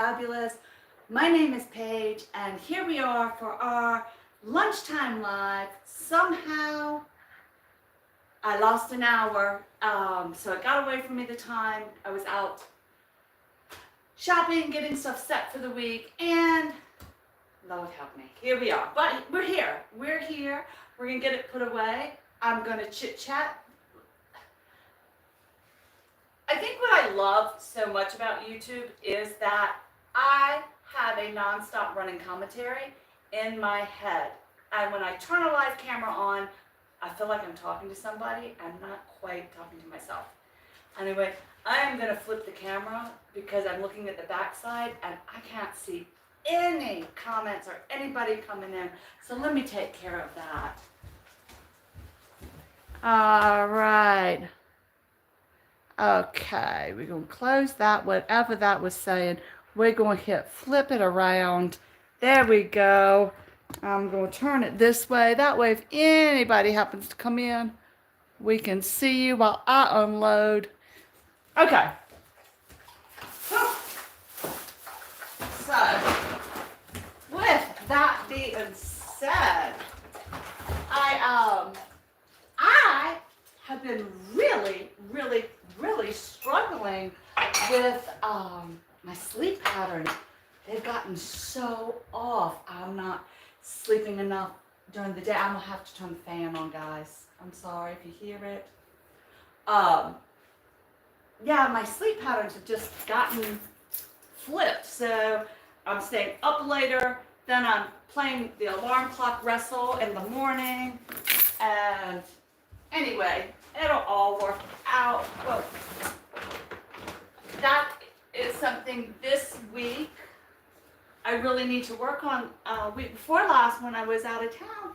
Fabulous. My name is Paige, and here we are for our lunchtime live. Somehow, I lost an hour, so it got away from me the time. I was out shopping, getting stuff set for the week, and Lord help me, here we are. But we're here. We're here. We're going to get it put away. I'm going to chit-chat. I think what I love so much about YouTube is that I have a non-stop running commentary in my head. And when I turn a live camera on, I feel like I'm talking to somebody. I'm not quite talking to myself. Anyway, I am going to flip the camera because I'm looking at the backside and I can't see any comments or anybody coming in. So let me take care of that. All right. Okay, we're going to close that, whatever that was saying. We're going to hit flip it around. There we go. I'm going to turn it this way. That way, if anybody happens to come in, we can see you while I unload. Okay. So, with that being said, I have been really struggling with my sleep pattern. They've gotten so off. I'm not sleeping enough during the day. I'm gonna have to turn the fan on, guys. I'm sorry if you hear it. Yeah, my sleep patterns have just gotten flipped. So I'm staying up later, then I'm playing the alarm clock wrestle in the morning, and anyway, it'll all work out. Well, that is something this week I really need to work on. Week before last, when I was out of town,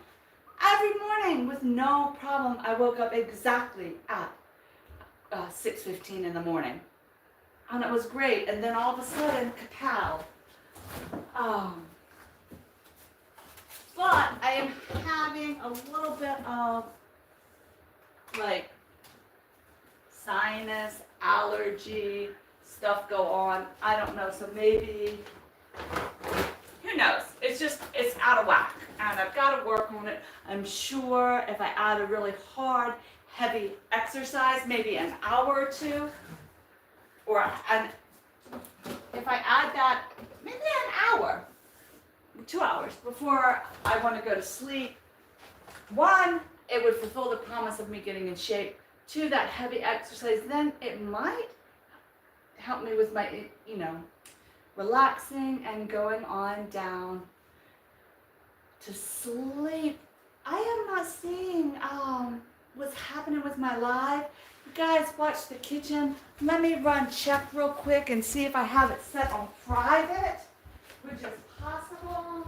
every morning with no problem, I woke up exactly at 6:15 in the morning. And it was great. And then all of a sudden, kapow. But I am having a little bit of like sinus, allergy stuff go on. I don't know. So maybe, who knows? It's out of whack. And I've got to work on it. I'm sure if I add a really hard, heavy exercise, maybe an hour or two, if I add that, maybe an hour, 2 hours before I want to go to sleep. One, it would fulfill the promise of me getting in shape. Two, that heavy exercise, then it might help me with my, relaxing and going on down to sleep. I am not seeing what's happening with my live. You guys watch the kitchen. Let me check real quick and see if I have it set on private, which is possible.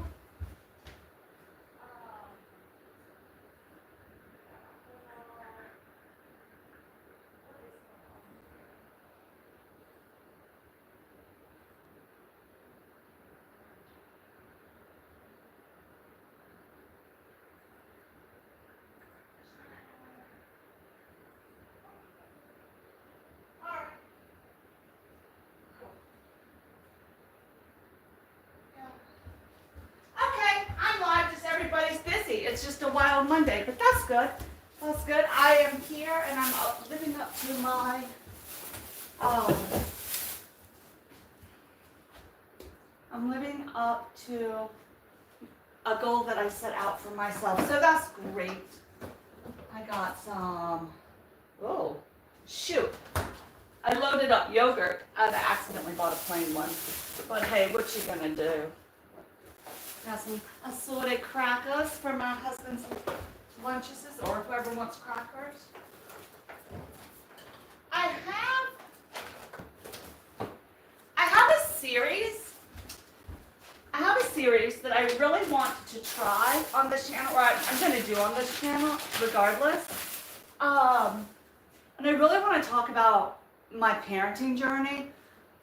Everybody's busy. It's just a wild Monday, but that's good. That's good. I am here and I'm living up to my I'm living up to a goal that I set out for myself. So that's great. I got some, oh, shoot. I loaded up yogurt. I accidentally bought a plain one. But hey, what you gonna do? Got some assorted crackers for my husband's lunches, or whoever wants crackers. I have a series. I have a series that I really want to try on this channel, or I'm going to do on this channel, regardless. And I really want to talk about my parenting journey.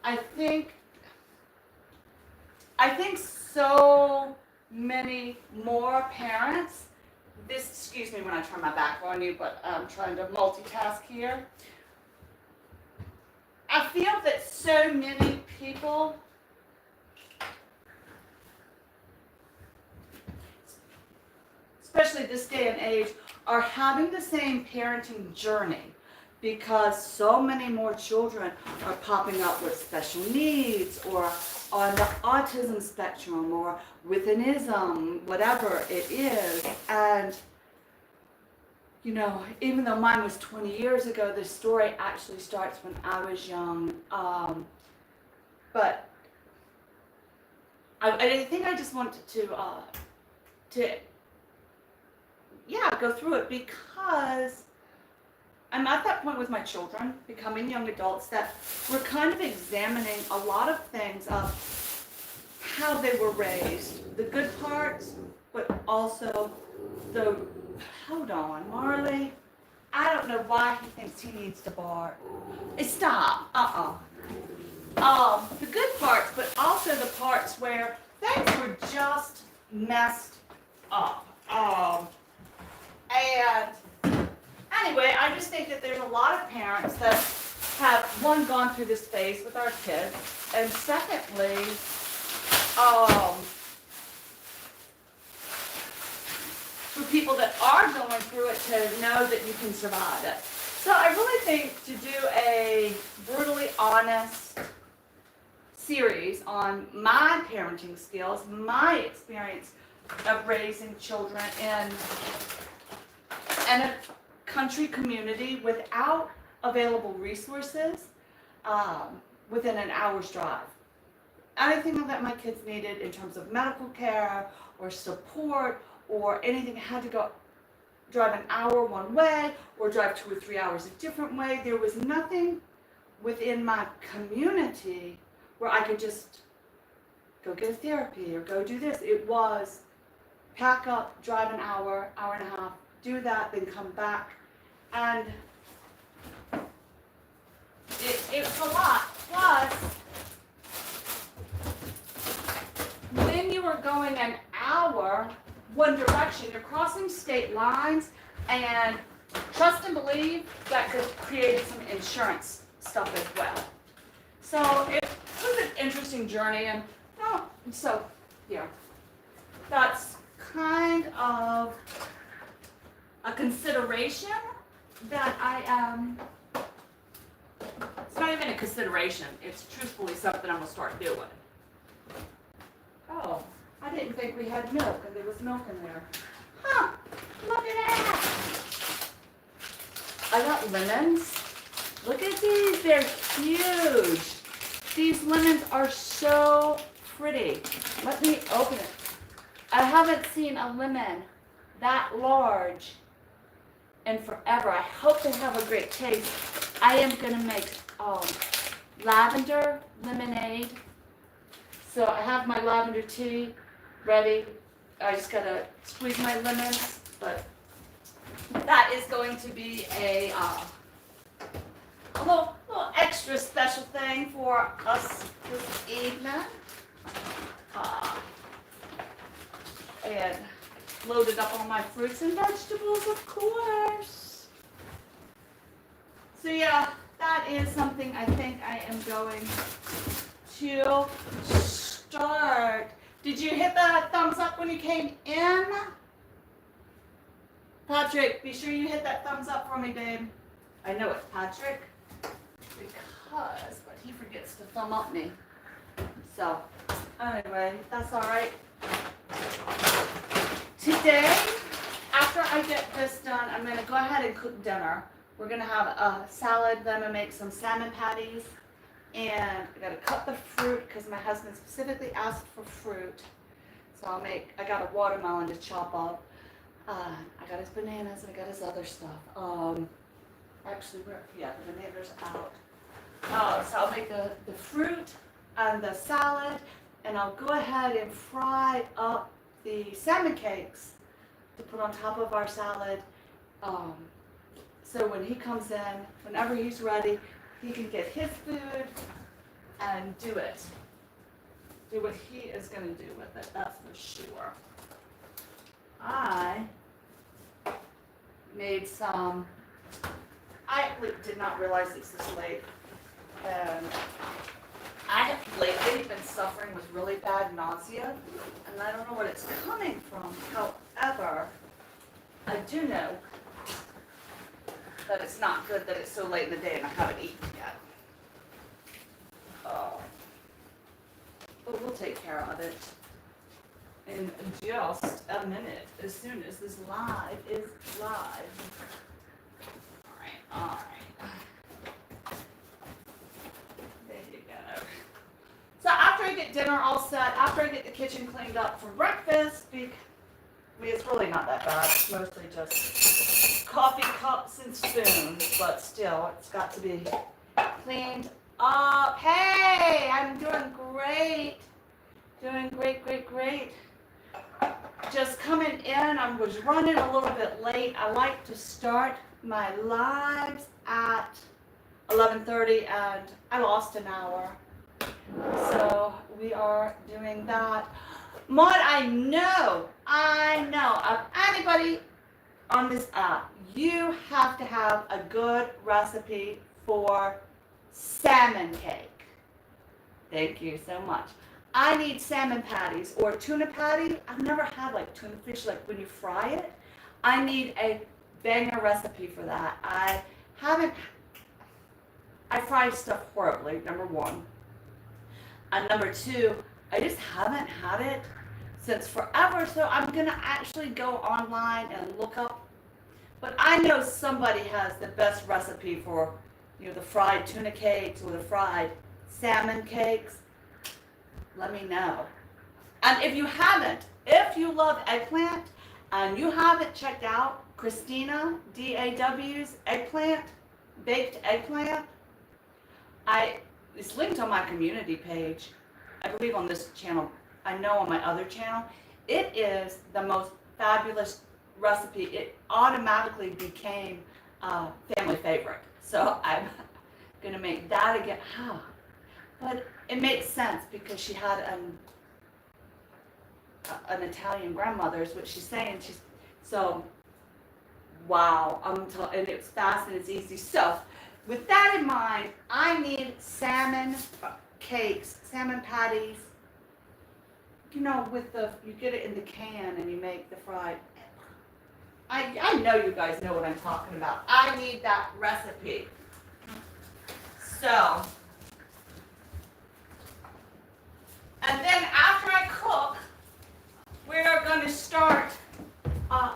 I think so many more parents, excuse me when I turn my back on you, but I'm trying to multitask here. I feel that so many people especially this day and age, are having the same parenting journey because so many more children are popping up with special needs or on the autism spectrum or with an ism, whatever it is. And, you know, even though mine was 20 years ago, the story actually starts when I was young. But I think I just wanted to go through it because I'm at that point with my children, becoming young adults, that we're kind of examining a lot of things of how they were raised, the good parts, but also the, hold on, Marley, I don't know why he thinks he needs to bark. Stop, the good parts, but also the parts where things were just messed up. And anyway, I just think that there's a lot of parents that have, one, gone through this phase with our kids, and secondly, for people that are going through it to know that you can survive it. So I really think to do a brutally honest series on my parenting skills, my experience of raising children in a country community without available resources within an hour's drive. Anything that my kids needed in terms of medical care or support or anything had to go drive an hour one way or drive 2 or 3 hours a different way. There was nothing within my community where I could just go get a therapy or go do this. It was pack up, drive an hour, hour and a half, do that, then come back. And it's a lot. Plus, when you are going an hour one direction, you're crossing state lines, and trust and believe that could create some insurance stuff as well. So it was an interesting journey, and so yeah, that's kind of a consideration that I am. It's not even a consideration. It's truthfully something I'm gonna start doing. Oh, I didn't think we had milk, and there was milk in there. Huh? Look at that! I got lemons. Look at these. They're huge. These lemons are so pretty. Let me open it. I haven't seen a lemon that large in forever. I hope they have a great taste. I am going to make lavender lemonade. So I have my lavender tea ready. I just got to squeeze my lemons. But that is going to be a little extra special thing for us this evening. And loaded up on my fruits and vegetables, of course. So yeah, that is something I think I am going to start. Did you hit the thumbs up when you came in? Patrick, be sure you hit that thumbs up for me, babe. I know it's Patrick, because but he forgets to thumb up me. So anyway, that's all right. Today, after I get this done, I'm going to go ahead and cook dinner. We're going to have a salad, then I'm going to make some salmon patties, and I got to cut the fruit because my husband specifically asked for fruit. So I got a watermelon to chop up. I got his bananas and I got his other stuff. Actually, the bananas out. So I'll make the fruit and the salad, and I'll go ahead and fry up the salmon cakes to put on top of our salad. So when he comes in, whenever he's ready, he can get his food and do what he is going to do with it, that's for sure. I made some, I did not realize it's this late, and I have lately been suffering with really bad nausea, and I don't know what it's coming from. However, I do know that it's not good that it's so late in the day and I haven't eaten yet. But we'll take care of it in just a minute, as soon as this live is live. All right. There you go. So after I get dinner all set, after I get the kitchen cleaned up for breakfast, it's really not that bad. It's mostly just coffee cups and spoons, but still, it's got to be cleaned up. Hey, I'm doing great. Doing great. Just coming in, I was running a little bit late. I like to start my lives at 11:30 and I lost an hour. So we are doing that. Maud, I know of anybody on this app, you have to have a good recipe for salmon cake. Thank you so much. I need salmon patties or tuna patty. I've never had like tuna fish, like when you fry it. I need a banger recipe for that. I fry stuff horribly, number one. And number two, I just haven't had it since forever, so I'm gonna actually go online and look up. But I know somebody has the best recipe for, the fried tuna cakes or the fried salmon cakes. Let me know. And if you love eggplant and you haven't checked out Christina DAW's eggplant, baked eggplant, it's linked on my community page. I believe on this channel. I know on my other channel. It is the most fabulous recipe. It automatically became a family favorite. So I'm gonna make that again. But it makes sense because she had an Italian grandmother is what she's saying. Wow, and it's fast and it's easy. So with that in mind, I need salmon cakes, salmon patties. You get it in the can and you make the fried. I know you guys know what I'm talking about. I need that recipe. So, and then after I cook, we're going to start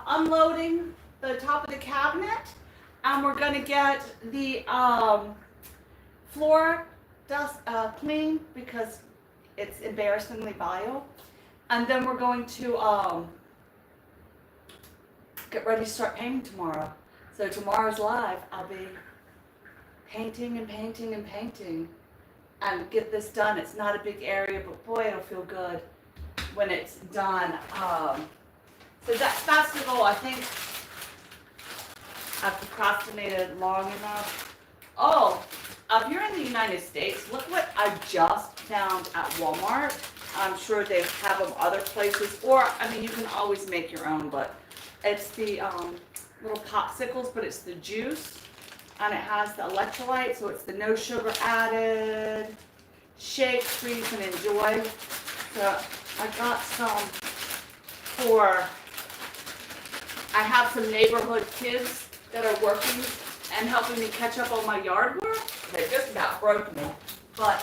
unloading the top of the cabinet, and we're going to get the floor dust clean because it's embarrassingly vile. And then we're going to get ready to start painting tomorrow. So tomorrow's live, I'll be painting and get this done. It's not a big area, but boy, it'll feel good when it's done. So that festival, I think I've procrastinated long enough. Oh, if you're in the United States, look what I just found at Walmart. I'm sure they have them other places, or you can always make your own, but it's the little popsicles, but it's the juice, and it has the electrolyte, so it's the no sugar added, shake, freeze, and enjoy. So I got some I have some neighborhood kids that are working and helping me catch up on my yard work. They just about broke me, but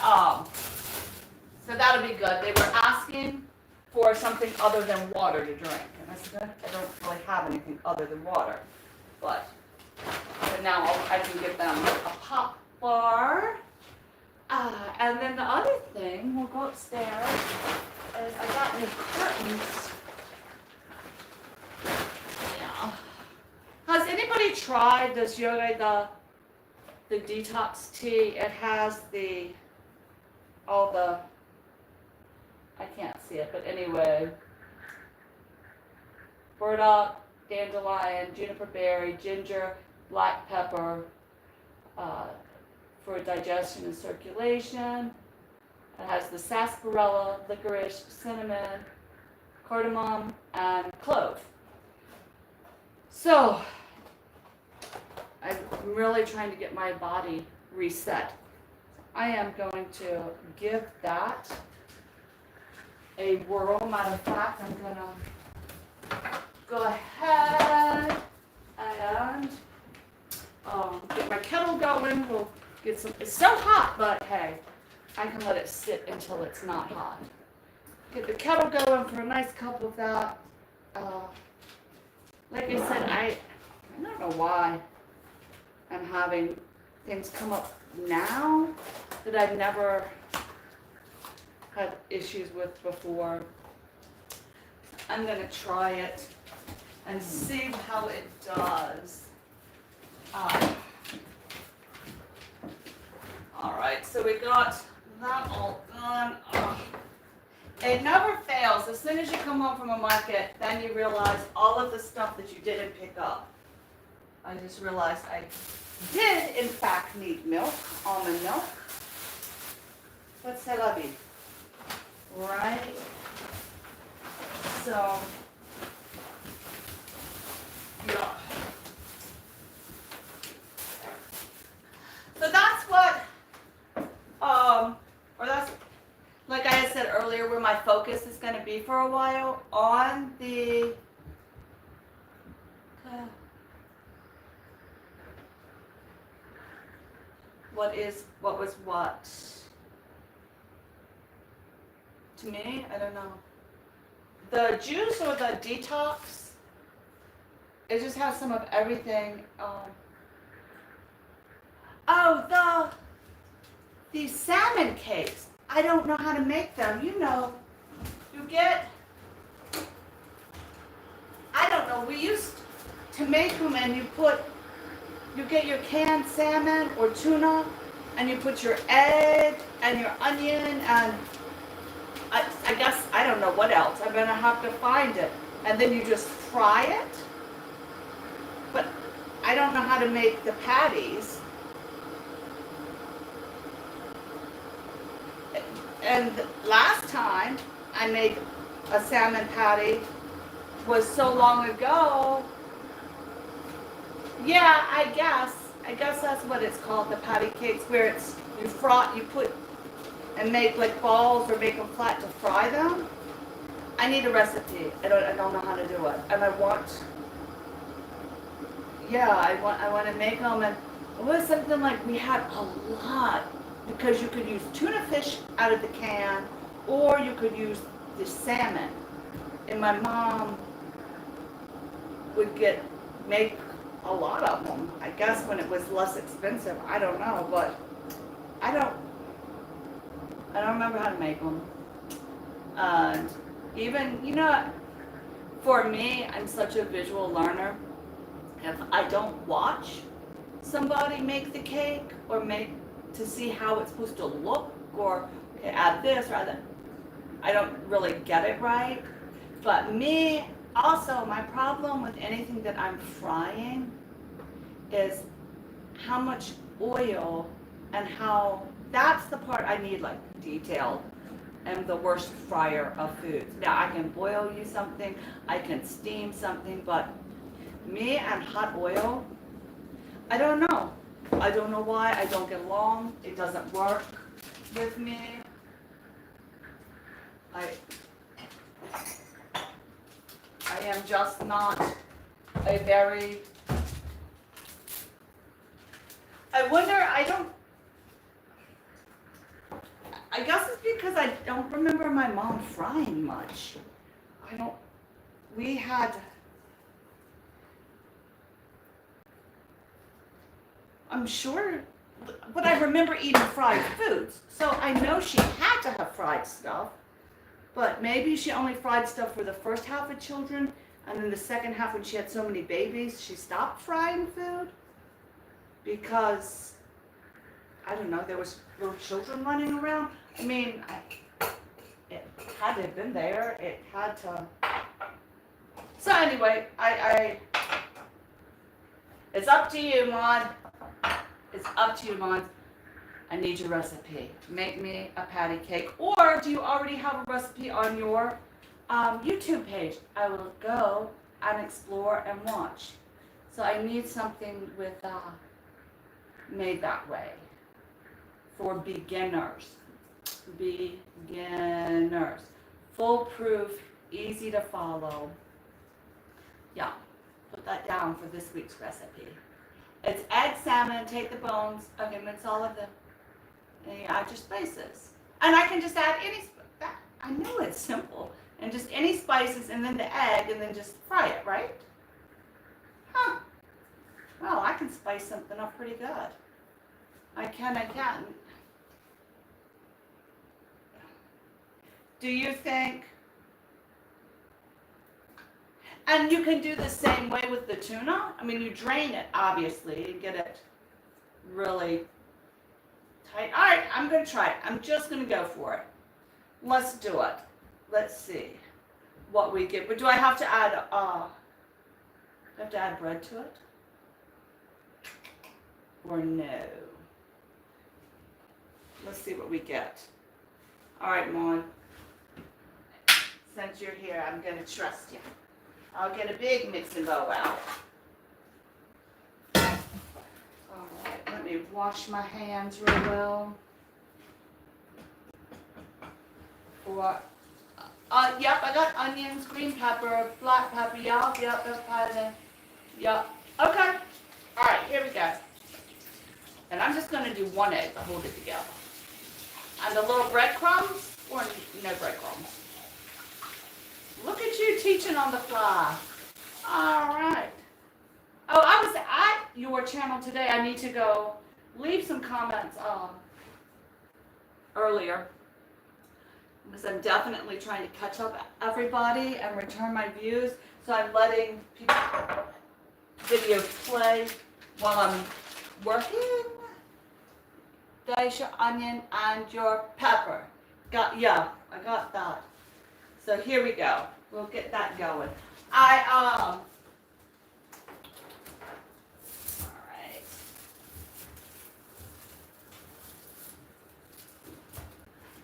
so that'll be good. They were asking for something other than water to drink, and I said I don't really have anything other than water, but now I can give them a pop bar. And then the other thing, we'll go upstairs, is I got new curtains. Yeah. Has anybody tried this yoga, the detox tea? It has all the, I can't see it, but anyway, burdock, dandelion, juniper berry, ginger, black pepper, for digestion and circulation. It has the sarsaparilla, licorice, cinnamon, cardamom, and clove. So I'm really trying to get my body reset. I am going to give that a whirl. Matter of fact, I'm gonna go ahead get my kettle going. We'll get some, it's so hot, but hey, I can let it sit until it's not hot. Get the kettle going for a nice cup of that. Like I said, I don't know why I'm having things come up now that I've never had issues with before. I'm gonna try it and see how it does. All right, so we got that all done. It never fails. As soon as you come home from a market, then you realize all of the stuff that you didn't pick up. I just realized I did, in fact, need milk, almond milk. What's that, lovey? Right? So, yeah. So that's what, or that's, like I had said earlier, where my focus is going to be for a while on the, what was what? To me, I don't know. The juice or the detox, it just has some of everything. These salmon cakes. I don't know how to make them. You know, you get, I don't know, we used to make them and you get your canned salmon or tuna and you put your egg and your onion and I guess, I don't know what else. I'm going to have to find it. And then you just fry it. But I don't know how to make the patties. And last time I made a salmon patty was so long ago. Yeah, I guess that's what it's called, the patty cakes, where it's you put and make like balls or make them flat to fry them. I need a recipe. I don't know how to do it, and I want to make them. And it was something like we had a lot because you could use tuna fish out of the can, or you could use the salmon. And my mom would make a lot of them. I guess when it was less expensive. I don't know, but I don't remember how to make them. And even, for me, I'm such a visual learner. If I don't watch somebody make the cake or to see how it's supposed to look, or okay, add this or add that, I don't really get it right. But me, also, my problem with anything that I'm frying is how much oil and that's the part I need, like, detailed. I'm the worst fryer of foods. Now, I can boil you something, I can steam something, but me and hot oil, I don't know. I don't know why. I don't get along. It doesn't work with me. I am just not a very, I guess it's because I don't remember my mom frying much. I'm sure, but I remember eating fried foods. So I know she had to have fried stuff, but maybe she only fried stuff for the first half of children, and then the second half when she had so many babies, she stopped frying food because, I don't know, there was little children running around. I mean, it had to have been there. It had to. So anyway, it's up to you, Maud. It's up to you, Maud. I need your recipe. Make me a patty cake. Or do you already have a recipe on your YouTube page? I will go and explore and watch. So I need something with made that way for beginners. Beginners. Foolproof, easy to follow. Yeah, put that down for this week's recipe. It's egg salmon, take the bones, okay, mix all of them, and you add your spices. And I can just add any, I know it's simple, and just any spices, and then the egg, and then just fry it, right? Huh. Well, I can spice something up pretty good. I can. Do you think? And you can do the same way with the tuna. I mean, you drain it, obviously, and get it really tight. All right, I'm going to try it. I'm just going to go for it. Let's do it. Let's see what we get. But do I have to add, bread to it? Or no? Let's see what we get. All right, Mon. Since you're here, I'm going to trust you. I'll get a big mixing bowl out. All right, let me wash my hands real well. Yep, I got onions, green pepper, black pepper, yep, yep. Okay. All right, here we go. And I'm just going to do one egg to hold it together. And the little breadcrumbs, or no breadcrumbs. Look at you teaching on the fly. All right. Oh, I was at your channel today. I need to go leave some comments earlier, because I'm definitely trying to catch up everybody and return my views. So I'm letting people videos play while I'm working. Dice your onion and your pepper. I got that. So here we go. We'll get that going. All right.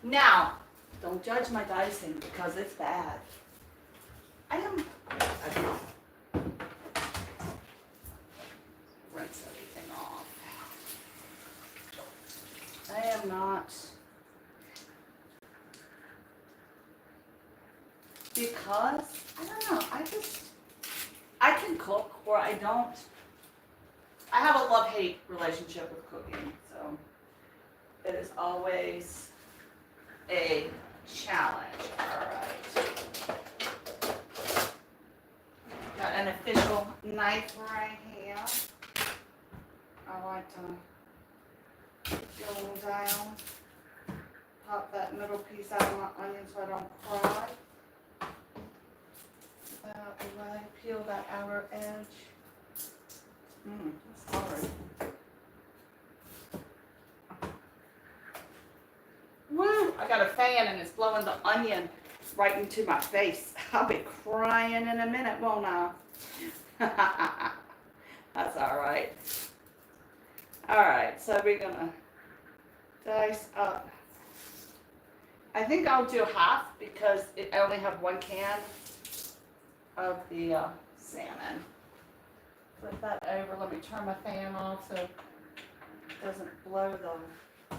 Now, don't judge my dicing because it's bad. Rinse everything off. I am not, because, I don't know, I can cook, or I don't. I have a love-hate relationship with cooking, so it is always a challenge. All right. Got an official knife right here. I like to go down, pop that middle piece out of my onion so I don't cry. That away, peel that outer edge. That's hard. Woo! I got a fan and it's blowing the onion right into my face. I'll be crying in a minute, won't I? That's all right. All right, so we're gonna dice up. I think I'll do half because I only have one can of the salmon. Flip that over. Let me turn my fan off so it doesn't blow the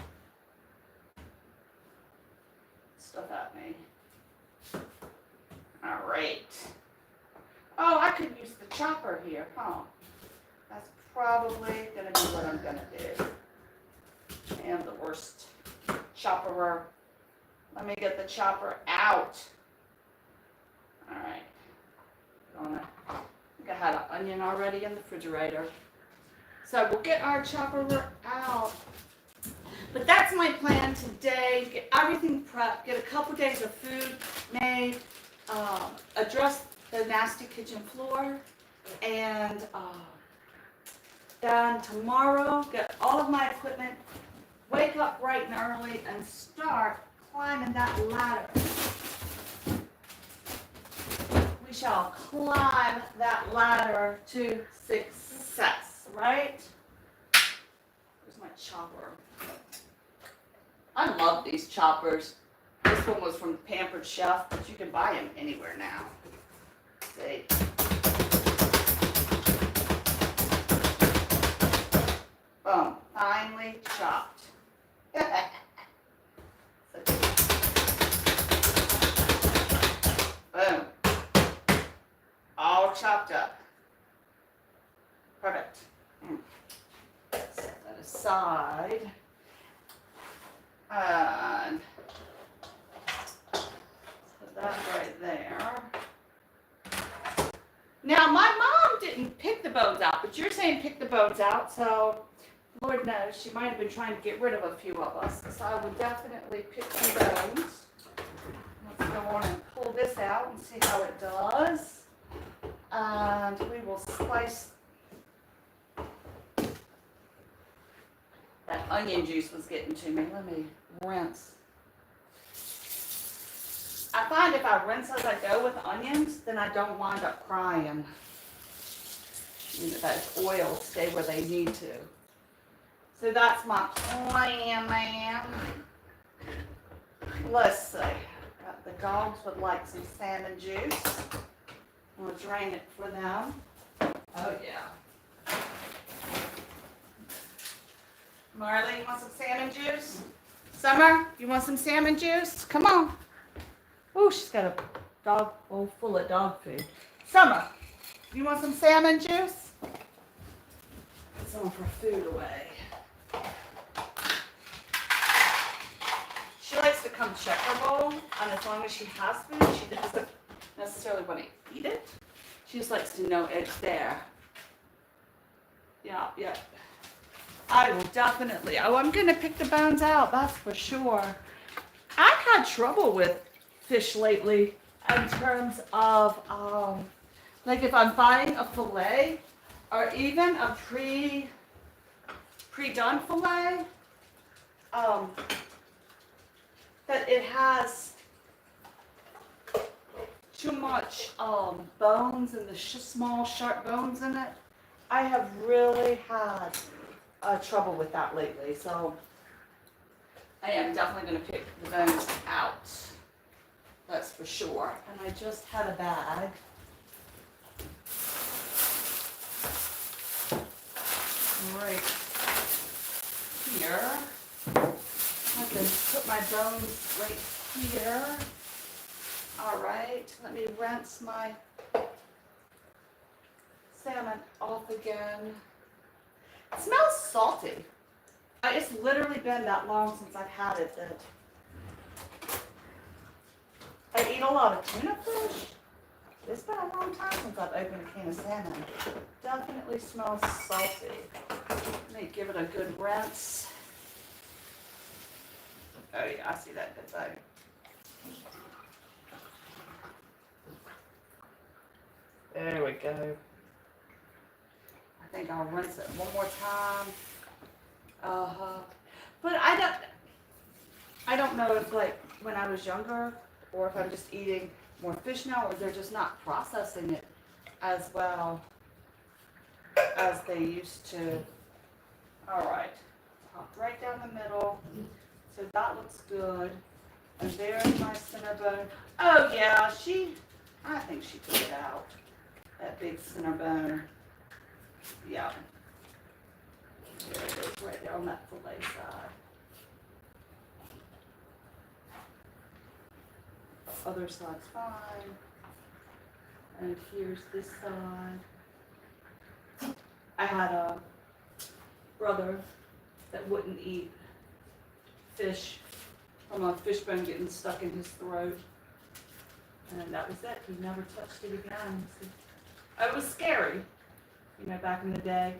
stuff at me. All right. Oh, I could use the chopper here, huh? That's probably going to be what I'm going to do. I am the worst chopperer. Let me get the chopper out. All right. I think I had an onion already in the refrigerator. So we'll get our chopper out. But that's my plan today. Get everything prepped. Get a couple days of food made. Address the nasty kitchen floor. And then tomorrow, get all of my equipment. Wake up bright and early and start climbing that ladder. We shall climb that ladder to success, right? Where's my chopper? I love these choppers. This one was from Pampered Chef, but you can buy them anywhere now. See? Boom. Finely chopped. Boom. All chopped up. Perfect. side. And put that right there. Now, my mom didn't pick the bones out, but you're saying pick the bones out, so Lord knows she might have been trying to get rid of a few of us. So I would definitely pick some bones. Let's go on and pull this out and see how it does. And we will slice. That onion juice was getting to me. Let me rinse. I find if I rinse as I go with onions, then I don't wind up crying. You know, those oils stay where they need to. So that's my plan, man. Let's see. The dogs would like some salmon juice. I'm going to drain it for them. Oh, yeah. Marley, you want some salmon juice? Summer, you want some salmon juice? Come on. Oh, she's got a dog bowl full of dog food. Summer, you want some salmon juice? Put some of her food away. She likes to come check her bowl, and as long as she has food, she doesn't necessarily want to eat it. She just likes to know it's there. Yeah, yeah. I will definitely. Oh, I'm going to pick the bones out, that's for sure. I've had trouble with fish lately in terms of, like if I'm buying a fillet or even a pre-done fillet, that it has too much bones and the small sharp bones in it. I have really had trouble with that lately, so I am definitely going to pick the bones out. That's for sure. And I just had a bag. Right here. I can put my bones right here. All right, let me rinse my salmon off again. It smells salty. It's literally been that long since I've had it that I eat a lot of tuna fish. It's been a long time since I've opened a can of salmon. Definitely smells salty. Let me give it a good rinse. Oh yeah, I see that good though. There we go. I think I'll rinse it one more time. But I don't know if like when I was younger or if I'm just eating more fish now or they're just not processing it as well as they used to. All right, pop right down the middle. So that looks good. And there's my center bone. Oh yeah, I think she took it out. That big center bone. Yeah. There it is, right there on that fillet side. The other side's fine. And here's this side. I had a brother that wouldn't eat fish from a fish bone getting stuck in his throat. And that was it. He never touched it again. So, it was scary, you know, back in the day.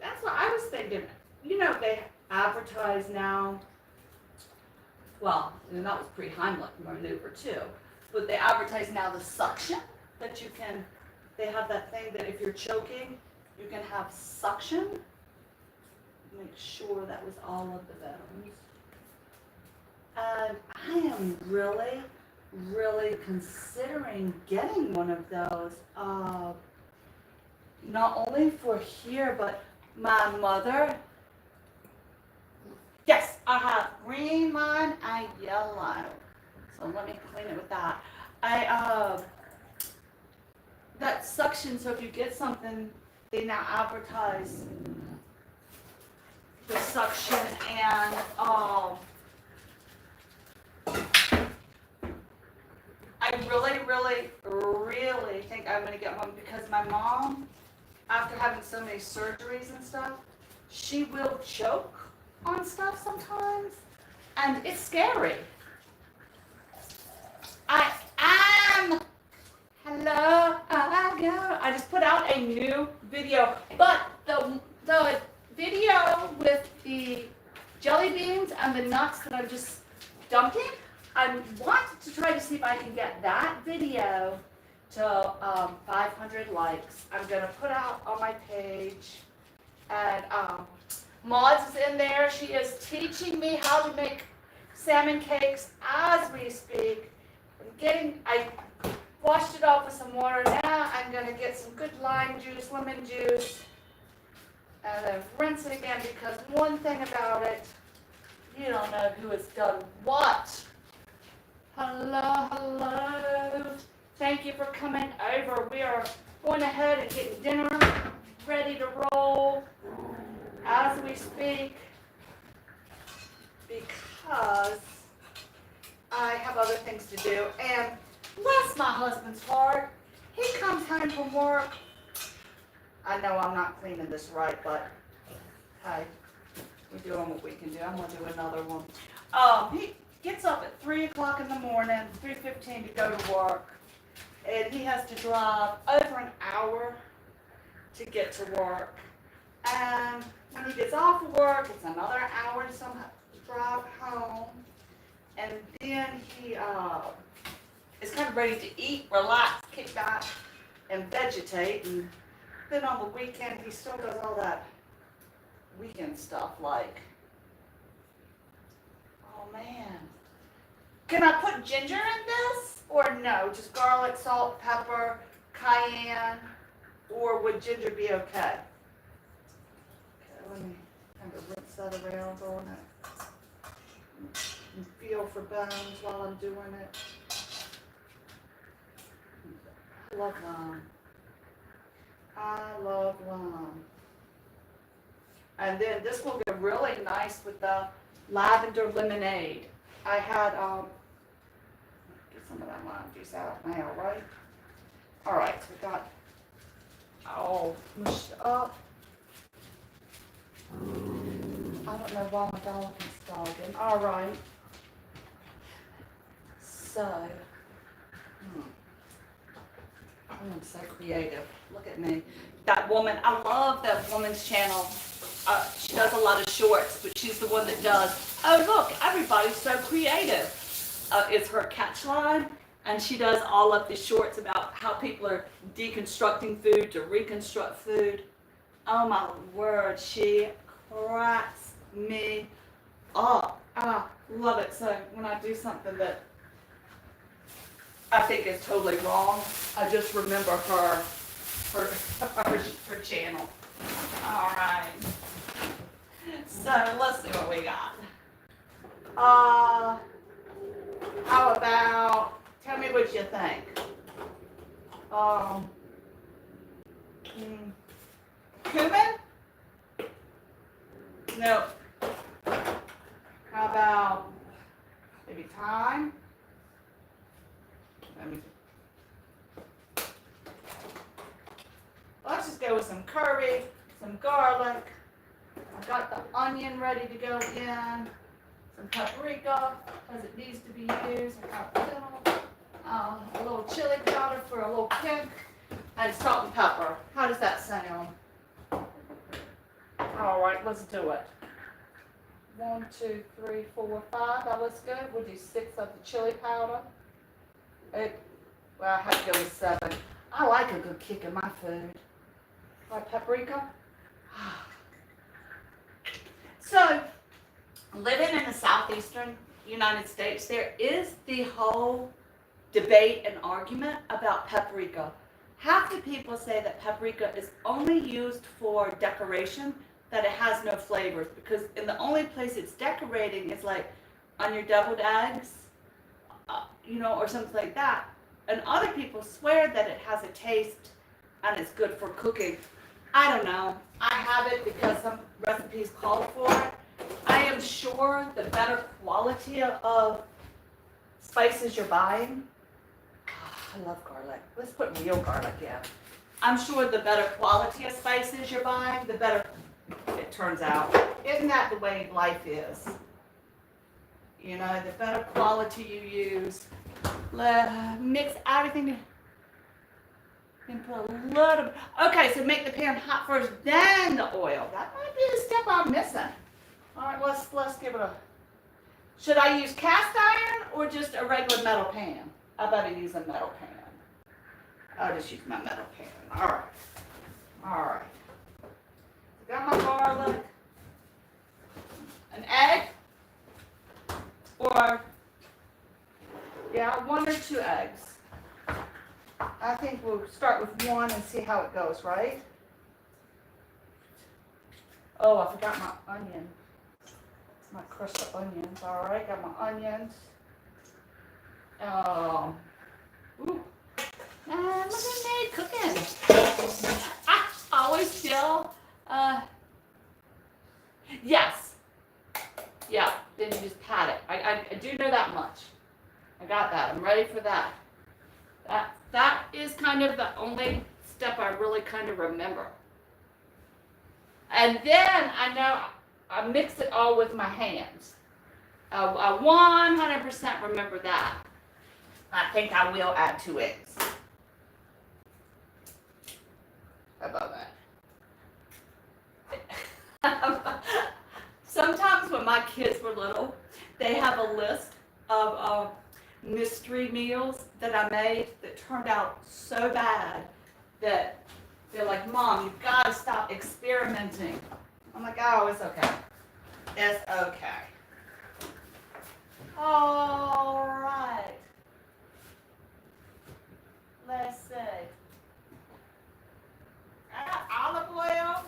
That's what I was thinking. You know, they advertise now. Well, and that was pre-Heimlich maneuver too. But they advertise now the suction that you can. They have that thing that if you're choking, you can have suction. Make sure that was all of the bones. And I am really, really considering getting one of those. Not only for here, but my mother. Yes, I have green line and yellow. So let me clean it with that. That suction, so if you get something, they now advertise the suction and I really, really, really think I'm going to get one because my mom, after having so many surgeries and stuff, she will choke on stuff sometimes, and it's scary. Hello, I just put out a new video, but the video with the jelly beans and the nuts that I'm just dumping, I want to try to see if I can get that video to 500 likes. I'm gonna put out on my page, and Maud's is in there. She is teaching me how to make salmon cakes as we speak. I washed it off with some water. Now I'm going to get some good lime juice, lemon juice, and then rinse it again, because one thing about it, you don't know who has done what. Hello, hello. Thank you for coming over. We are going ahead and getting dinner ready to roll as we speak, because I have other things to do. And bless my husband's heart, he comes home from work. I know I'm not cleaning this right, but hey, we're doing what we can do. I'm going to do another one. He gets up at 3 o'clock in the morning, 3:15 to go to work. And he has to drive over an hour to get to work. And when he gets off of work, it's another hour to drive home. And then he is kind of ready to eat, relax, kick back, and vegetate. And then on the weekend, he still does all that weekend stuff, like, oh man. Can I put ginger in this? Or no, just garlic, salt, pepper, cayenne? Or would ginger be okay? Okay, let me kind of rinse that around on it. And feel for bones while I'm doing it. I love lime. I love lime. And then this will go really nice with the lavender lemonade. I had, get some of that lime juice out now, right? All right, so we got all mushed up. I don't know why my dog is dogging. All right. So, I'm so creative. Look at me. That woman, I love that woman's channel. She does a lot of shorts, but she's the one that does, oh look, everybody's so creative. It's her catch line, and she does all of the shorts about how people are deconstructing food to reconstruct food. Oh my word, she cracks me up. I love it. So when I do something that I think is totally wrong, I just remember her channel. All right. So let's see what we got. How about, tell me what you think. Cumin? No. How about maybe thyme? Let's just go with some curry, some garlic. I've got the onion ready to go in. Some paprika, because it needs to be used. I've got a little chili powder for a little kick, and salt and pepper. How does that sound? All right, let's do it. 1, 2, 3, 4, 5. That looks good. We'll do 6 of the chili powder. Well, I have to go with 7. I like a good kick in my food. Right, paprika. So, living in the southeastern United States, there is the whole debate and argument about paprika. Half the people say that paprika is only used for decoration, that it has no flavors, because in the only place it's decorating is like on your deviled eggs, or something like that. And other people swear that it has a taste and it's good for cooking. I don't know. I have it because some recipes call for it. I am sure the better quality of spices you're buying. I love garlic. Let's put real garlic in. I'm sure the better quality of spices you're buying, the better it turns out. isn't that the way life is? You know, the better quality you use, mix everything and put a little, okay, so make the pan hot first, then the oil. That might be the step I'm missing. All right, let's give it a, should I use cast iron or just a regular metal pan? I better use a metal pan. I'll just use my metal pan. All right. All right. Got my garlic. An egg. Or, yeah, 1 or 2 eggs. I think we'll start with 1 and see how it goes, right? Oh, I forgot my onion. My crushed onions. All right, got my onions. Ooh. Look at me cooking. I always feel, yes. Yeah, then you just pat it. I do know that much. I got that. I'm ready for that. That is kind of the only step I really kind of remember. And then I know I mix it all with my hands. I 100% remember that. I think I will add 2 eggs. How about that? Sometimes when my kids were little, they have a list of mystery meals that I made that turned out so bad that they're like, Mom, you've got to stop experimenting. I'm like, oh, it's okay. It's okay. All right. Let's see. I got olive oil,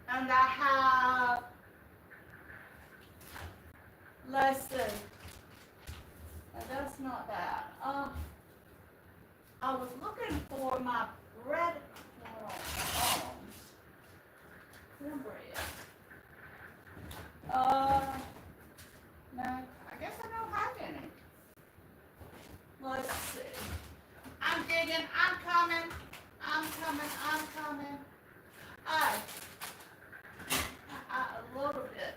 and I have, let's see. Now that's not bad. I was looking for my bread cornbread. No, I guess I don't have any. Let's see. I'm digging, I'm coming. A little bit.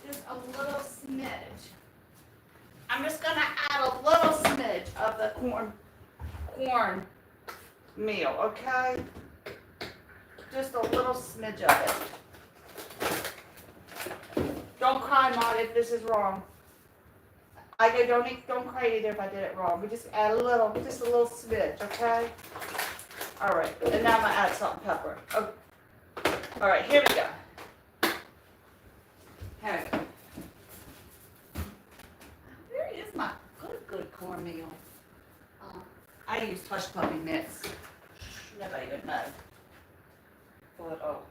Just a little smidge. I'm just gonna add a little smidge of the corn meal, okay? Just a little smidge of it. Don't cry, Mom, if this is wrong. Don't cry either if I did it wrong. We just add just a little smidge, okay? All right, and now I'm gonna add salt and pepper. Oh. All right, here we go. Here we go. Where is my good cornmeal? I use Hush Puppy mix. Nobody would know. But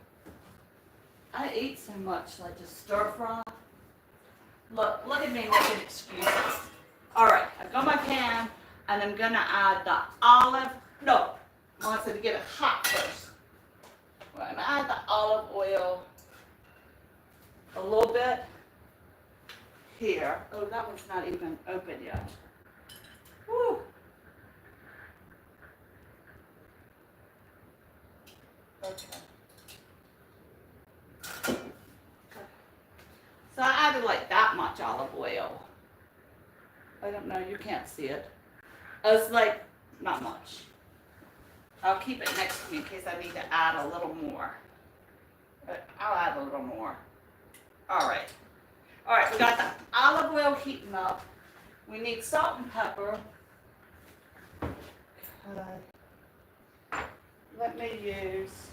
I eat so much, like just stir fry. Look at me making excuses. All right, I've got my pan, and I'm gonna add the olive. No, I want to get it hot first. I'm gonna add the olive oil a little bit here. Oh, that one's not even open yet. Woo. Okay. So I added like that much olive oil. I don't know, you can't see it. It's like not much. I'll keep it next to me in case I need to add a little more. But I'll add a little more. All right, we got the olive oil heating up. We need salt and pepper. Let me use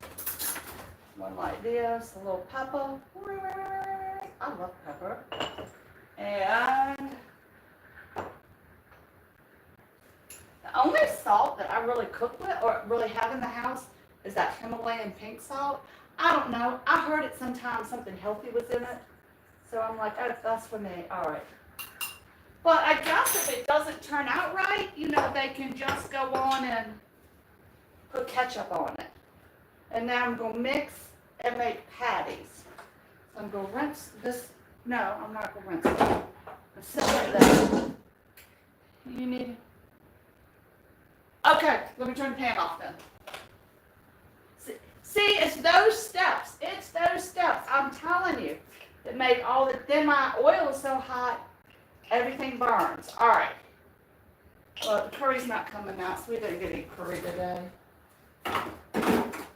one like this, a little pepper. I love pepper. And the only salt that I really cook with or really have in the house is that Himalayan pink salt. I don't know. I heard it sometimes something healthy was in it. So I'm like, oh, that's for me. All right. But I guess if it doesn't turn out right, you know, they can just go on and put ketchup on it. And now I'm going to mix and make patties. So I'm going to rinse this. No, I'm not going to rinse it. I'm set like that. You need. Okay, let me turn the pan off then. See, it's those steps. It's those steps, I'm telling you, that make all the, then my oil is so hot, everything burns. All right. Well, the curry's not coming out, so we didn't get any curry today.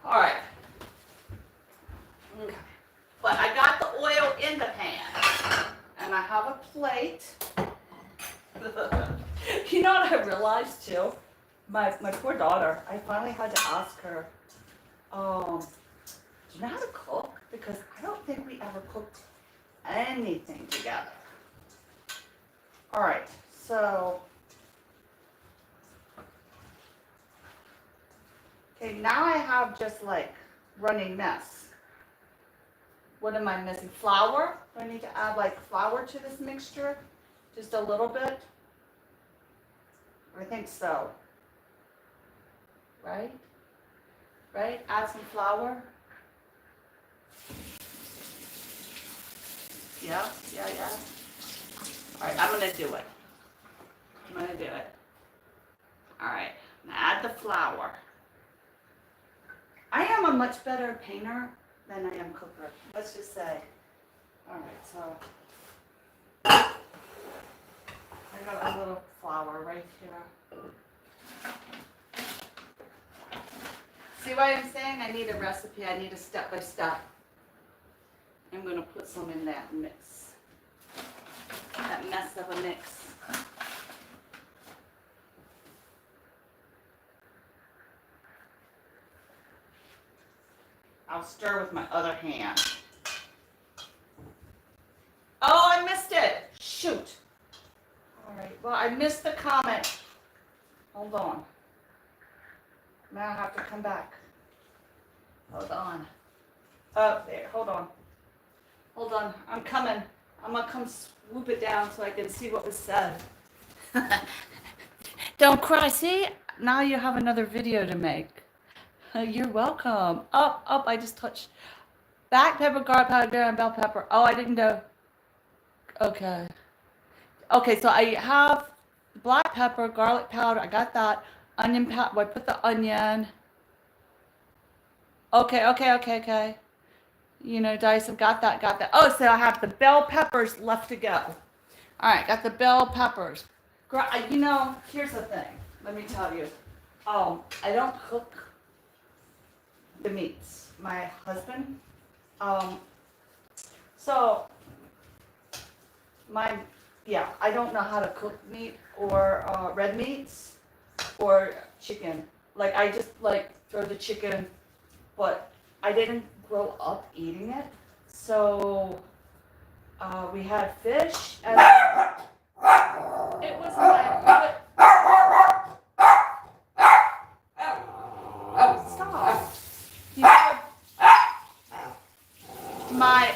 All right. Okay. But I got the oil in the pan, and I have a plate. You know what I realized too? My poor daughter, I finally had to ask her, do you know how to cook? Because I don't think we ever cooked anything together. All right, so, okay, now I have just like running mess. What am I missing? Flour? Do I need to add like flour to this mixture? Just a little bit? I think so. Right? Right? Add some flour. Yeah. All right, I'm gonna do it. All right, now add the flour. I am a much better painter than I am cooker. Let's just say. All right, so I got a little flour right here. See what I'm saying? I need a recipe. I need a step by step. I'm gonna put some in that mix. That mess of a mix. I'll stir with my other hand. Oh, I missed it. Shoot. All right, well, I missed the comment. Hold on. Now I have to come back. Hold on. Oh, there, hold on. Hold on, I'm coming. I'm gonna come swoop it down so I can see what was said. Don't cry, see? Now you have another video to make. You're welcome. Up, I just touched. Black pepper, garlic powder, and bell pepper. Oh, I didn't know. Okay. Okay, so I have black pepper, garlic powder. I got that. Onion powder. I put the onion. Okay. You know, dice. I've got that. Oh, so I have the bell peppers left to go. All right, got the bell peppers. You know, here's the thing. Let me tell you. I don't cook the meats. My husband. So I don't know how to cook meat or red meats or chicken. Like I just like throw the chicken, but I didn't grow up eating it. So we had fish and it was my stop. You know, my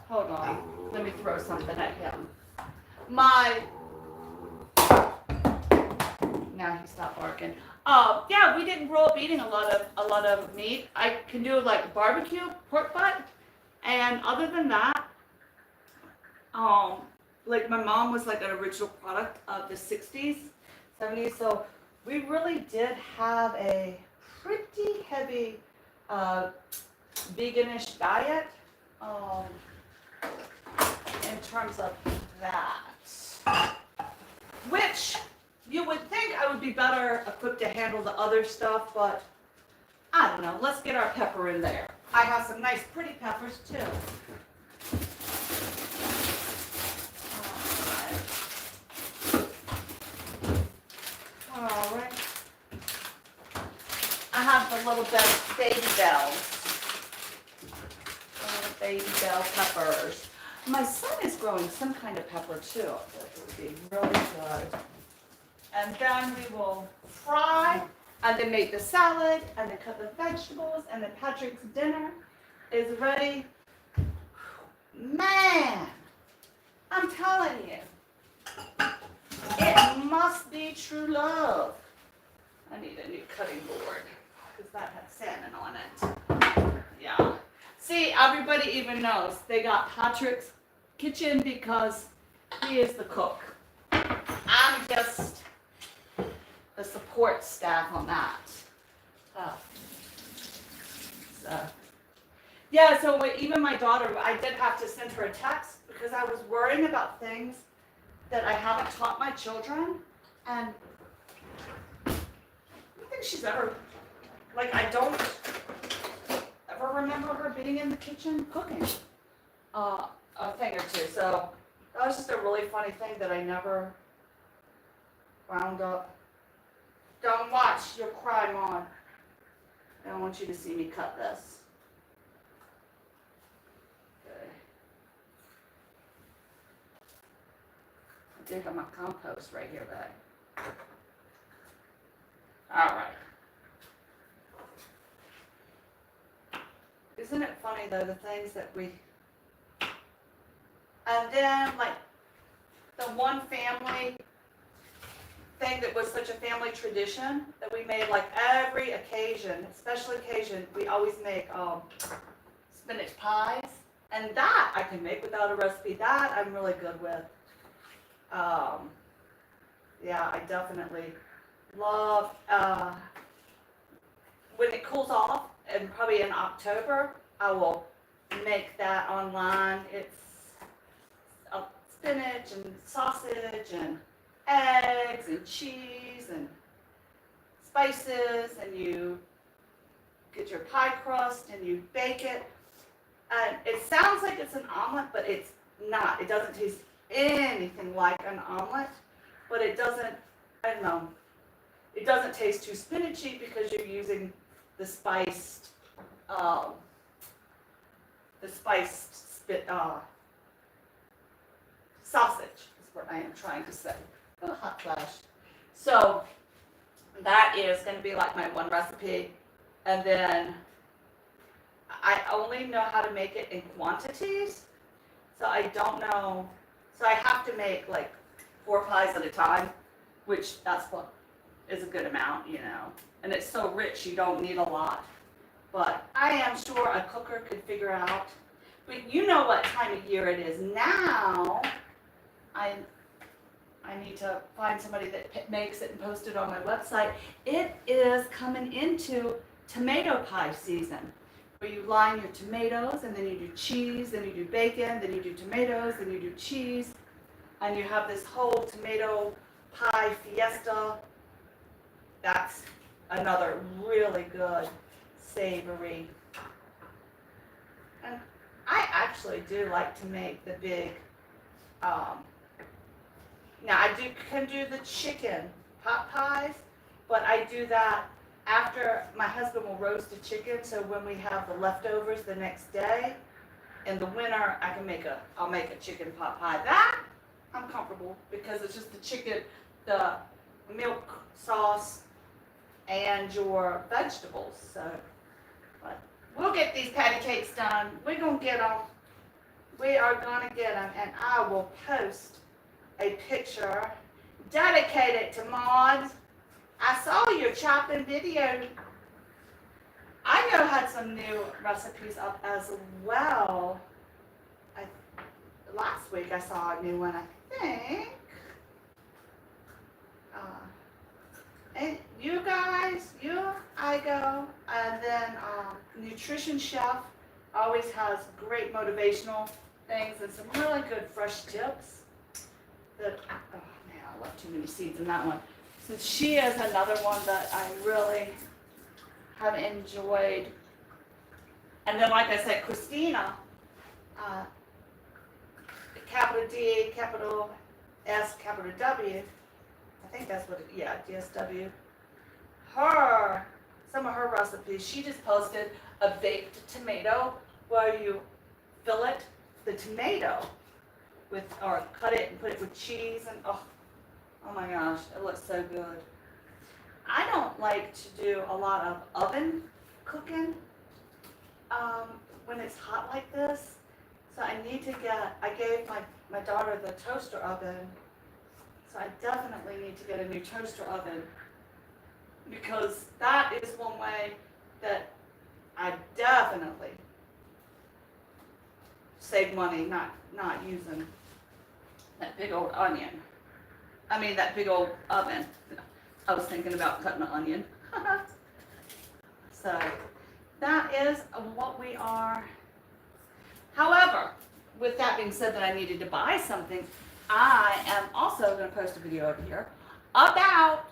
hold on. Let me throw something at him. Now he stopped barking. Yeah, we didn't grow up eating a lot of meat. I can do like barbecue, pork butt, and other than that, like my mom was like an original product of the 60s, 70s, so we really did have a pretty heavy veganish diet. In terms of that, which you would think I would be better equipped to handle the other stuff, but I don't know. Let's get our pepper in there. I have some nice pretty peppers too. All right. I have the little baby bells. Baby bell peppers. My son is growing some kind of pepper too. That would be really good. And then we will fry, and then make the salad, and then cut the vegetables, and then Patrick's dinner is ready. Man, I'm telling you, it must be true love. I need a new cutting board because that had salmon on it. Yeah. See, everybody even knows they got Patrick's kitchen because he is the cook. I'm just the support staff on that. So Yeah, so even my daughter, I did have to send her a text because I was worrying about things that I haven't taught my children. And I don't think she's ever, like, I don't ever remember her being in the kitchen cooking a thing or two. So that was just a really funny thing that I never wound up. Don't watch, you'll cry, Mom. I don't want you to see me cut this. Okay. I do have my compost right here, babe. All right. Isn't it funny though, the things that we, and then like the one family thing that was such a family tradition that we made like every occasion, special occasion, we always make spinach pies. And that I can make without a recipe. That I'm really good with. Yeah, I definitely love, when it cools off, and probably in October, I will make that online. It's spinach and sausage and eggs and cheese and spices, and you get your pie crust and you bake it. And it sounds like it's an omelet, but it's not. It doesn't taste anything like an omelet, but it doesn't, I don't know, it doesn't taste too spinachy because you're using the spiced sausage is what I am trying to say. Oh, hot flash. So that is going to be like my one recipe, and then I only know how to make it in quantities, so I don't know. So I have to make like 4 pies at a time, which that's what is a good amount, you know. And it's so rich, you don't need a lot. But I am sure a cooker could figure out. But you know what time of year it is now. I need to find somebody that makes it and post it on my website. It is coming into tomato pie season, where you line your tomatoes, and then you do cheese, then you do bacon, then you do tomatoes, then you do cheese, and you have this whole tomato pie fiesta. That's another really good savory. And I actually do like to make the big, now I can do the chicken pot pies, but I do that after my husband will roast the chicken, so when we have the leftovers the next day, in the winter I'll make a chicken pot pie. That I'm comfortable because it's just the chicken, the milk sauce, and your vegetables. So, but we'll get these patty cakes done. We're gonna get them. We are gonna get them, and I will post a picture dedicated to Maud. I saw your chopping video. I know had some new recipes up as well. Last week I saw a new one, I think. And you guys, I go, and then Nutrition Chef always has great motivational things and some really good fresh tips. That, oh man, I love too many seeds in that one. So she is another one that I really have enjoyed. And then, like I said, Christina, capital D, capital S, capital W. I think that's what it, yeah, DSW. Some of her recipes, she just posted a baked tomato where you fillet the tomato with, or cut it and put it with cheese, and oh my gosh, it looks so good. I don't like to do a lot of oven cooking when it's hot like this. So I need to I gave my daughter the toaster oven. So I definitely need to get a new toaster oven, because that is one way that I definitely save money not using that big old onion. I mean that big old oven. I was thinking about cutting an onion. So that is what we are However, with that being said that I needed to buy something, I am also going to post a video over here about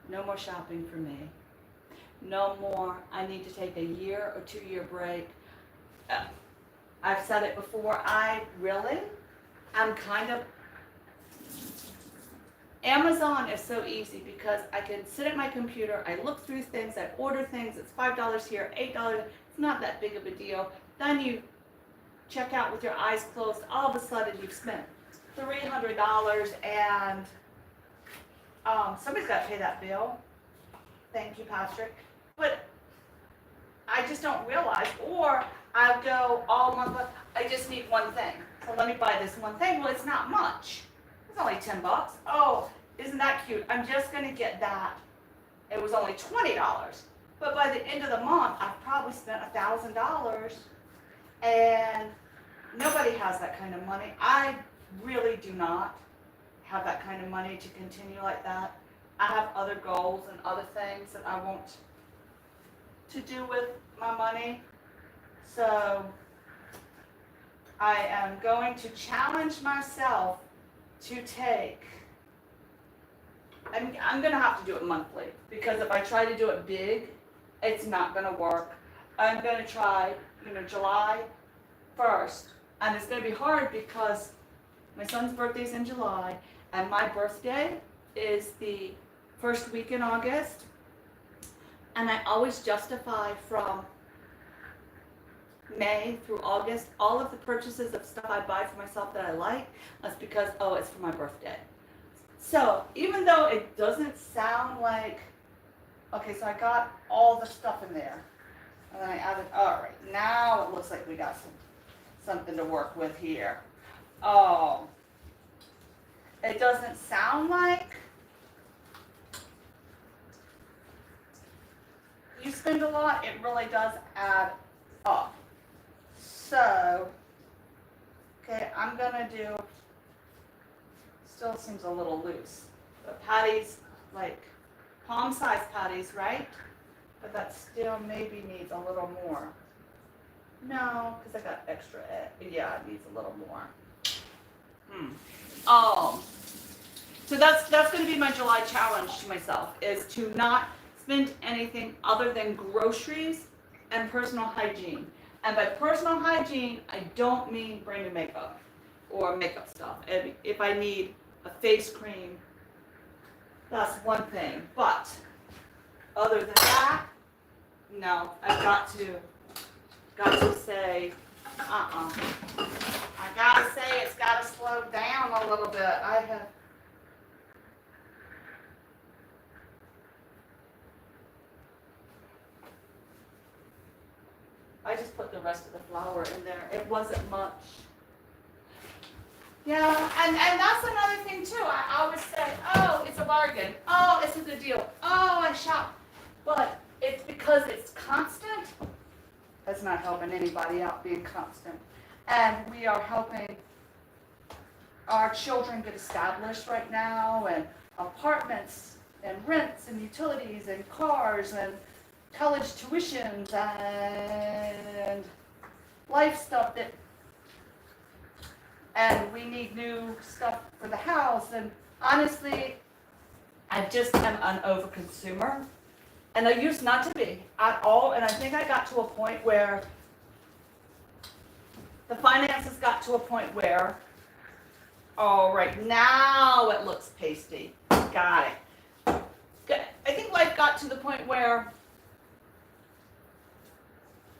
no more shopping for me. No more. I need to take a year or 2 year break. I've said it before. I'm kind of, Amazon is so easy because I can sit at my computer, I look through things, I order things, it's $5 here, $8, it's not that big of a deal. Then you check out with your eyes closed, all of a sudden you've spent $300 and somebody's got to pay that bill. Thank you, Patrick. But I just don't realize, or I'll go all month, I just need one thing. So let me buy this one thing. Well, it's not much. It's only 10 bucks. Oh, isn't that cute? I'm just going to get that. It was only $20. But by the end of the month, I've probably spent $1,000. And nobody has that kind of money. I really do not have that kind of money to continue like that. I have other goals and other things that I want to do with my money. So I am going to challenge myself to take, I'm going to have to do it monthly, because if I try to do it big, it's not going to work. I'm going to try, July 1st, and it's going to be hard because my son's birthday is in July, and my birthday is the first week in August, and I always justify from May through August all of the purchases of stuff I buy for myself that I like. That's because, it's for my birthday. So even though it doesn't sound like, okay, so I got all the stuff in there, and then I added, all right, now it looks like we got something to work with here. Oh, it doesn't sound like you spend a lot. It really does add up. So, okay, I'm gonna do, still seems a little loose, but patties, like palm-sized patties, right? But that still maybe needs a little more. No, because I got extra egg. Yeah, it needs a little more. So that's going to be my July challenge to myself, is to not spend anything other than groceries and personal hygiene. And by personal hygiene, I don't mean branded makeup or makeup stuff. If I need a face cream, that's one thing. But other than that, no, I've got to say, I gotta say it's gotta slow down a little bit. I just put the rest of the flour in there. It wasn't much. Yeah, and that's another thing too. I always say, oh, it's a bargain. Oh, it's a good deal. Oh, I shop. But it's because it's constant. That's not helping anybody out being constant. And we are helping our children get established right now, and apartments and rents and utilities and cars and college tuitions and life stuff and we need new stuff for the house. And honestly, I just am an overconsumer. And I used not to be at all. And I think I got to a point where the finances got to a point where, all right, now it looks pasty. Got it. I think life got to the point where,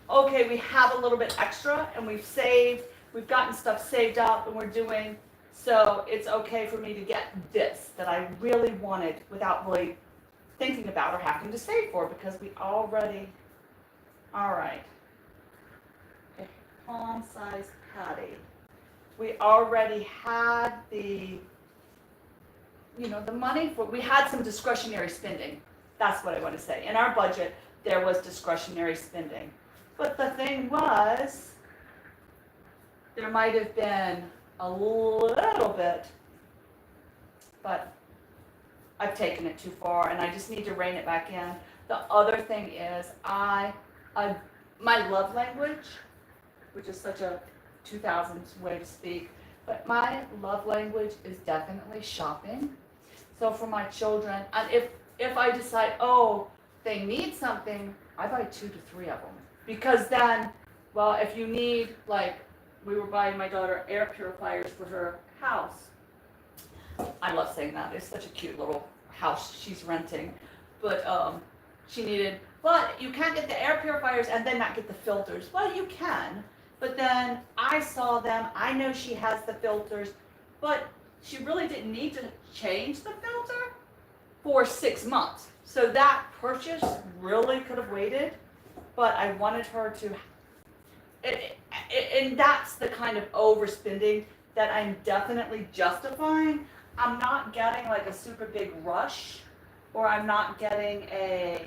okay, we have a little bit extra and we've saved, we've gotten stuff saved up and we're doing, so it's okay for me to get this that I really wanted without really thinking about or having to save for, because we already, all right, a palm-sized patty. We already had the money for, we had some discretionary spending. That's what I want to say. In our budget, there was discretionary spending. But the thing was, there might have been a little bit, but I've taken it too far and I just need to rein it back in. The other thing is, my love language which is such a 2000s way to speak. But my love language is definitely shopping. So for my children, and if I decide, oh, they need something, I buy 2 to 3 of them. Because then, well, if you need, like, we were buying my daughter air purifiers for her house. I love saying that. It's such a cute little house she's renting. But she needed, but you can't get the air purifiers and then not get the filters. Well, you can. But then I saw them. I know she has the filters. But she really didn't need to change the filter for 6 months. So that purchase really could have waited. But I wanted her to, and that's the kind of overspending that I'm definitely justifying. I'm not getting like a super big rush, or I'm not getting a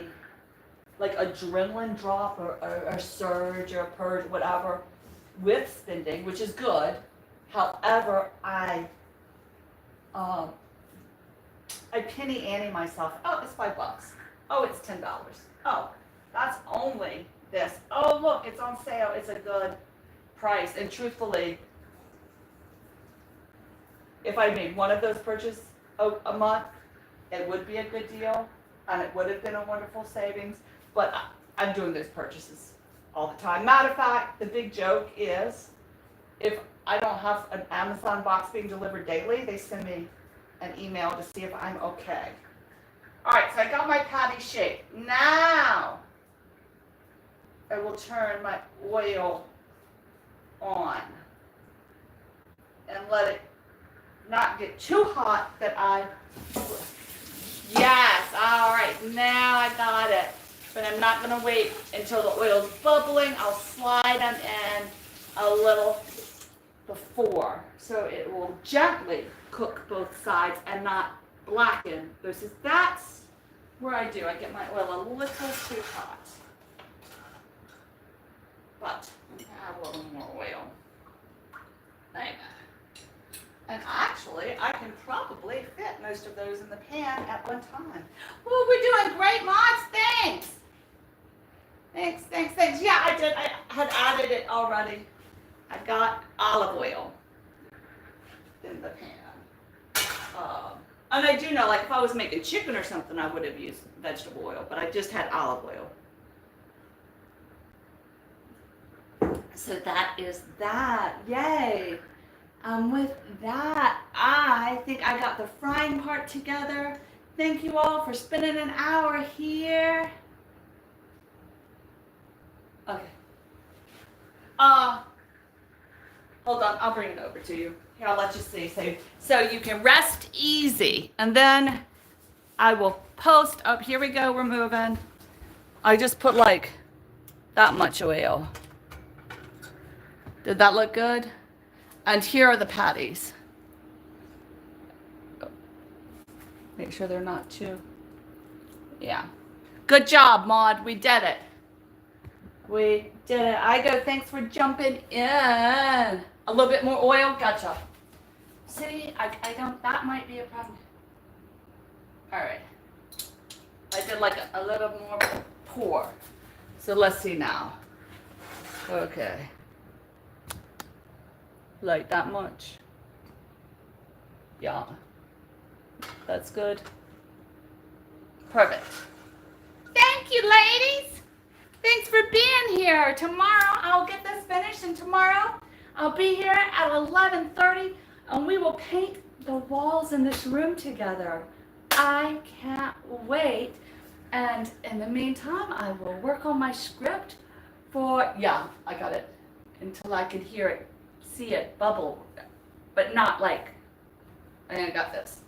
like adrenaline drop or a surge or a purge, whatever, with spending, which is good. However, I penny ante myself. Oh, it's $5. Oh, it's $10. Oh, that's only this. Oh, look, it's on sale. It's a good price. And truthfully, if I made one of those purchases a month, it would be a good deal, and it would have been a wonderful savings. But I'm doing those purchases all the time. Matter of fact, the big joke is, if I don't have an Amazon box being delivered daily, they send me an email to see if I'm okay. All right, so I got my patty shaped. Now, I will turn my oil on and let it not get too hot that yes, all right, now I got it. But I'm not gonna wait until the oil's bubbling. I'll slide them in a little before, so it will gently cook both sides and not blacken. That's where I do. I get my oil a little too hot. But I have a little more oil. Like that. And actually, I can probably fit most of those in the pan at one time. Oh, we're doing great, mods. Thanks. Thanks. Yeah, I did. I had added it already. I got olive oil in the pan. And I do know, like, if I was making chicken or something, I would have used vegetable oil, but I just had olive oil. So that is that. Yay. With that, I think I got the frying part together. Thank you all for spending an hour here. Okay. Hold on, I'll bring it over to you. Here, I'll let you see. So you can rest easy. And then I will post up. Here we go, we're moving. I just put like that much oil. Did that look good? And here are the patties. Make sure they're not too, yeah. Good job, Maud, we did it. We did it. I go, thanks for jumping in. A little bit more oil, gotcha. See, I don't, that might be a problem. All right. I did like a little more pour. So let's see now. Okay. Like that much. Yeah. That's good. Perfect. Thank you, ladies. Thanks for being here. Tomorrow I'll get this finished, and tomorrow I'll be here at 11:30, and we will paint the walls in this room together. I can't wait. And in the meantime, I will work on my script for, yeah, I got it, until I can hear it, see it bubble, but not like, I got this.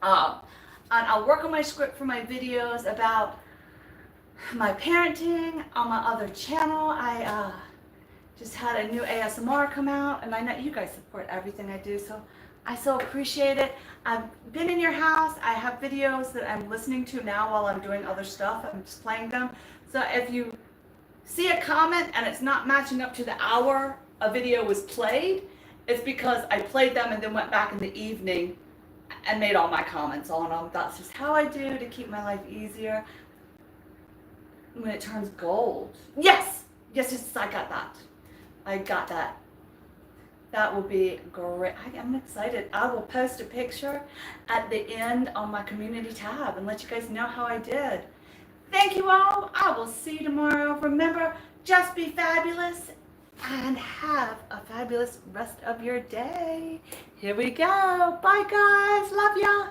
And I'll work on my script for my videos about my parenting on my other channel. I just had a new ASMR come out, and I know you guys support everything I do, so I so appreciate it. I've been in your house. I have videos that I'm listening to now while I'm doing other stuff. I'm just playing them. So if you see a comment and it's not matching up to the hour a video was played, it's because I played them and then went back in the evening and made all my comments on them. That's just how I do to keep my life easier. When it turns gold. Yes, I got that. I got that. That will be great. I'm excited. I will post a picture at the end on my community tab and let you guys know how I did. Thank you all. I will see you tomorrow. Remember, just be fabulous and have a fabulous rest of your day. Here we go. Bye, guys. Love ya.